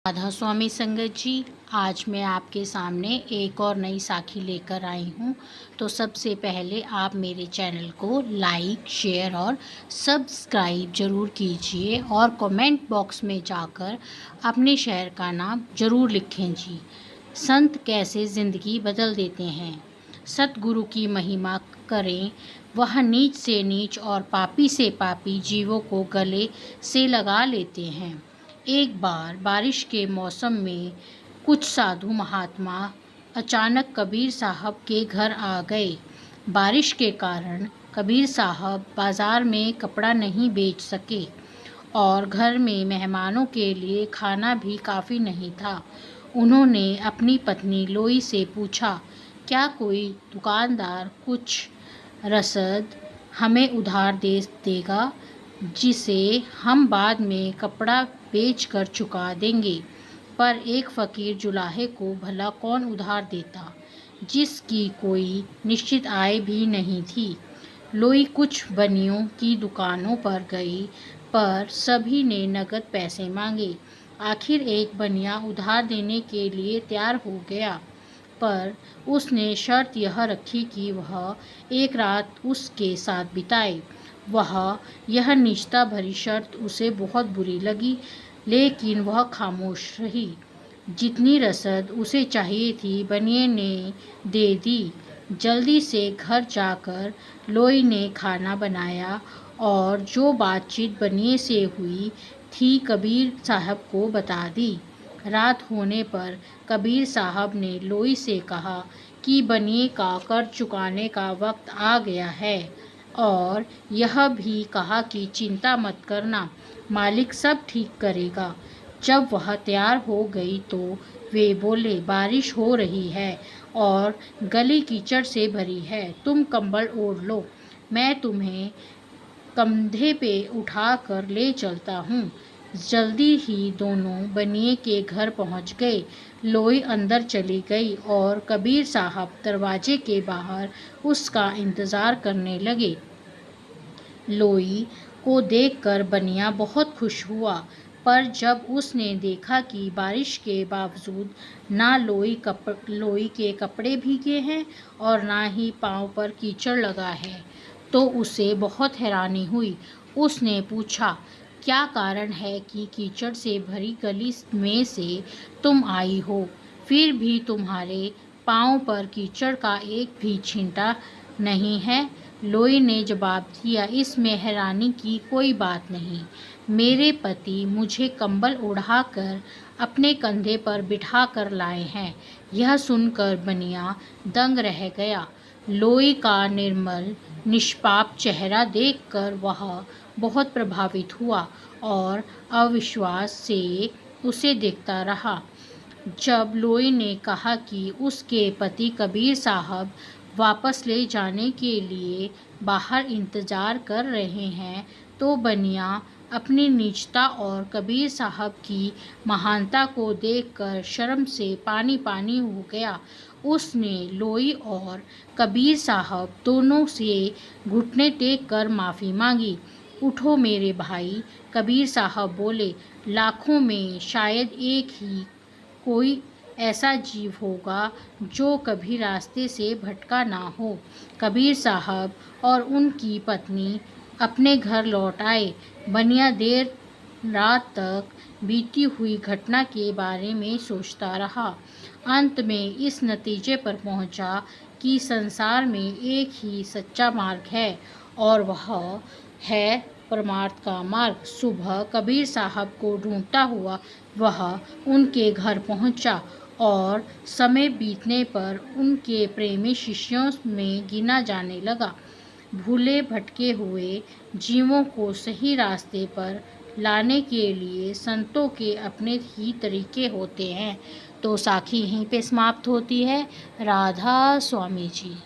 राधा स्वामी संगत जी, आज मैं आपके सामने एक और नई साखी लेकर आई हूँ। तो सबसे पहले आप मेरे चैनल को लाइक, शेयर और सब्सक्राइब ज़रूर कीजिए और कमेंट बॉक्स में जाकर अपने शहर का नाम ज़रूर लिखें जी। संत कैसे ज़िंदगी बदल देते हैं। सतगुरु की महिमा करें, वह नीच से नीच और पापी से पापी जीवों को गले से लगा लेते हैं। एक बार बारिश के मौसम में कुछ साधु महात्मा अचानक कबीर साहब के घर आ गए। बारिश के कारण कबीर साहब बाज़ार में कपड़ा नहीं बेच सके और घर में मेहमानों के लिए खाना भी काफ़ी नहीं था। उन्होंने अपनी पत्नी लोई से पूछा, क्या कोई दुकानदार कुछ रसद हमें उधार दे देगा, जिसे हम बाद में कपड़ा बेचकर चुका देंगे। पर एक फ़कीर जुलाहे को भला कौन उधार देता, जिसकी कोई निश्चित आय भी नहीं थी। लोई कुछ बनियों की दुकानों पर गई, पर सभी ने नकद पैसे मांगे। आखिर एक बनिया उधार देने के लिए तैयार हो गया, पर उसने शर्त यह रखी कि वह एक रात उसके साथ बिताए। वह यह निजता भरी शर्त उसे बहुत बुरी लगी, लेकिन वह खामोश रही। जितनी रसद उसे चाहिए थी बनिए ने दे दी। जल्दी से घर जाकर लोई ने खाना बनाया और जो बातचीत बनिए से हुई थी कबीर साहब को बता दी। रात होने पर कबीर साहब ने लोई से कहा कि बनिए का कर्ज चुकाने का वक्त आ गया है, और यह भी कहा कि चिंता मत करना, मालिक सब ठीक करेगा। जब वह तैयार हो गई तो वे बोले, बारिश हो रही है और गली कीचड़ से भरी है, तुम कंबल ओढ़ लो, मैं तुम्हें कंधे पे उठा कर ले चलता हूँ। जल्दी ही दोनों बनिए के घर पहुँच गए। लोई अंदर चली गई और कबीर साहब दरवाजे के बाहर उसका इंतज़ार करने लगे। लोई को देखकर बनिया बहुत खुश हुआ, पर जब उसने देखा कि बारिश के बावजूद ना लोई के कपड़े भीगे हैं और ना ही पाँव पर कीचड़ लगा है, तो उसे बहुत हैरानी हुई। उसने पूछा, क्या कारण है कि कीचड़ से भरी गली में से तुम आई हो, फिर भी तुम्हारे पाँव पर कीचड़ का एक भी छींटा नहीं है। लोई ने जवाब दिया, इसमें हैरानी की कोई बात नहीं, मेरे पति मुझे कंबल ओढ़ाकर अपने कंधे पर बिठा कर लाए हैं। यह सुनकर बनिया दंग रह गया। लोई का निर्मल निष्पाप चेहरा देखकर वह बहुत प्रभावित हुआ और अविश्वास से उसे देखता रहा। जब लोई ने कहा कि उसके पति कबीर साहब वापस ले जाने के लिए बाहर इंतज़ार कर रहे हैं, तो बनिया अपनी नीचता और कबीर साहब की महानता को देखकर शर्म से पानी पानी हो गया। उसने लोई और कबीर साहब दोनों से घुटने टेक कर माफ़ी मांगी। उठो मेरे भाई, कबीर साहब बोले, लाखों में शायद एक ही कोई ऐसा जीव होगा जो कभी रास्ते से भटका ना हो। कबीर साहब और उनकी पत्नी अपने घर लौट आए। बनिया देर रात तक बीती हुई घटना के बारे में सोचता रहा। अंत में इस नतीजे पर पहुंचा कि संसार में एक ही सच्चा मार्ग है, और वह है परमार्थ का मार्ग। सुबह कबीर साहब को ढूंढता हुआ वह उनके घर पहुंचा और समय बीतने पर उनके प्रेमी शिष्यों में गिना जाने लगा। भूले भटके हुए जीवों को सही रास्ते पर लाने के लिए संतों के अपने ही तरीके होते हैं। तो साखी यहीं पे समाप्त होती है। राधा स्वामी जी।